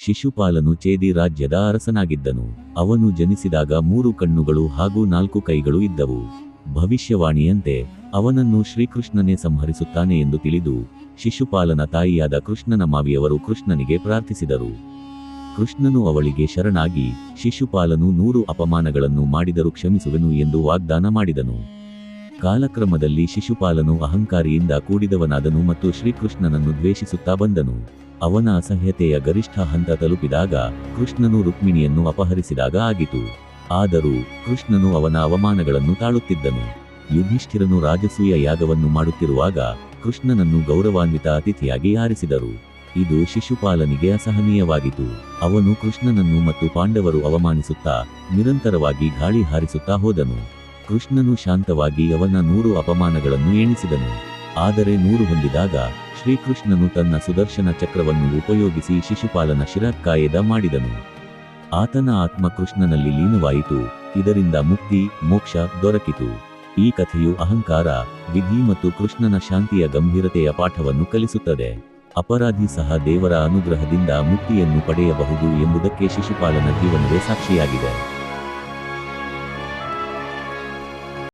ಶಿಶುಪಾಲನು ಚೇದಿ ರಾಜ್ಯದ ಅರಸನಾಗಿದ್ದನು. ಅವನು ಜನಿಸಿದಾಗ 3 ಕಣ್ಣುಗಳು ಹಾಗೂ 4 ಕೈಗಳು ಇದ್ದವು. ಭವಿಷ್ಯವಾಣಿಯಂತೆ ಅವನನ್ನು ಶ್ರೀಕೃಷ್ಣನೇ ಸಂಹರಿಸುತ್ತಾನೆ ಎಂದು ತಿಳಿದು ಶಿಶುಪಾಲನ ತಾಯಿಯಾದ ಕೃಷ್ಣನ ಮಾವಿಯವರು ಕೃಷ್ಣನಿಗೆ ಪ್ರಾರ್ಥಿಸಿದರು. ಕೃಷ್ಣನು ಅವಳಿಗೆ ಶರಣಾಗಿ ಶಿಶುಪಾಲನು 100 ಅಪಮಾನಗಳನ್ನು ಮಾಡಿದರೂ ಕ್ಷಮಿಸುವೆನು ಎಂದು ವಾಗ್ದಾನ ಮಾಡಿದನು. ಕಾಲಕ್ರಮದಲ್ಲಿ ಶಿಶುಪಾಲನು ಅಹಂಕಾರಿಯಿಂದ ಕೂಡಿದವನಾದನು ಮತ್ತು ಶ್ರೀಕೃಷ್ಣನನ್ನು ದ್ವೇಷಿಸುತ್ತಾ ಬಂದನು. ಅವನ ಅಸಹ್ಯತೆಯ ಗರಿಷ್ಠ ಹಂತ ತಲುಪಿದಾಗ ಕೃಷ್ಣನು ರುಕ್ಮಿಣಿಯನ್ನು ಅಪಹರಿಸಿದಾಗ ಆಗಿತು. ಆದರೂ ಕೃಷ್ಣನು ಅವನ ಅವಮಾನಗಳನ್ನು ತಾಳುತ್ತಿದ್ದನು. ಯುಧಿಷ್ಠಿರನು ರಾಜಸೂಯ ಯಾಗವನ್ನು ಮಾಡುತ್ತಿರುವಾಗ ಕೃಷ್ಣನನ್ನು ಗೌರವಾನ್ವಿತ ಅತಿಥಿಯಾಗಿ ಆರಿಸಿದರು. ಇದು ಶಿಶುಪಾಲನಿಗೆ ಅಸಹನೀಯವಾಗಿತು. ಅವನು ಕೃಷ್ಣನನ್ನು ಮತ್ತು ಪಾಂಡವರು ಅವಮಾನಿಸುತ್ತಾ ನಿರಂತರವಾಗಿ ಗಾಳಿ ಹಾರಿಸುತ್ತಾ ಹೋದನು. ಕೃಷ್ಣನು ಶಾಂತವಾಗಿ ಅವನ 100 ಅಪಮಾನಗಳನ್ನು ಎಣಿಸಿದನು. ಆದರೆ 100 ಹೊಂದಿದಾಗ ಶ್ರೀಕೃಷ್ಣನು ತನ್ನ ಸುದರ್ಶನ ಚಕ್ರವನ್ನು ಉಪಯೋಗಿಸಿ ಶಿಶುಪಾಲನ ಶಿರಕ್ಕಾಯದ ಮಾಡಿದನು. ಆತನ ಆತ್ಮ ಕೃಷ್ಣನಲ್ಲಿ ಲೀನವಾಯಿತು. ಇದರಿಂದ ಮುಕ್ತಿ, ಮೋಕ್ಷ ದೊರಕಿತು. ಈ ಕಥೆಯು ಅಹಂಕಾರ, ವಿಧಿ ಮತ್ತು ಕೃಷ್ಣನ ಶಾಂತಿಯ ಗಂಭೀರತೆಯ ಪಾಠವನ್ನು ಕಲಿಸುತ್ತದೆ. ಅಪರಾಧಿ ಸಹ ದೇವರ ಅನುಗ್ರಹದಿಂದ ಮುಕ್ತಿಯನ್ನು ಪಡೆಯಬಹುದು ಎಂಬುದಕ್ಕೆ ಶಿಶುಪಾಲನ ಜೀವನವೇ ಸಾಕ್ಷಿಯಾಗಿದೆ.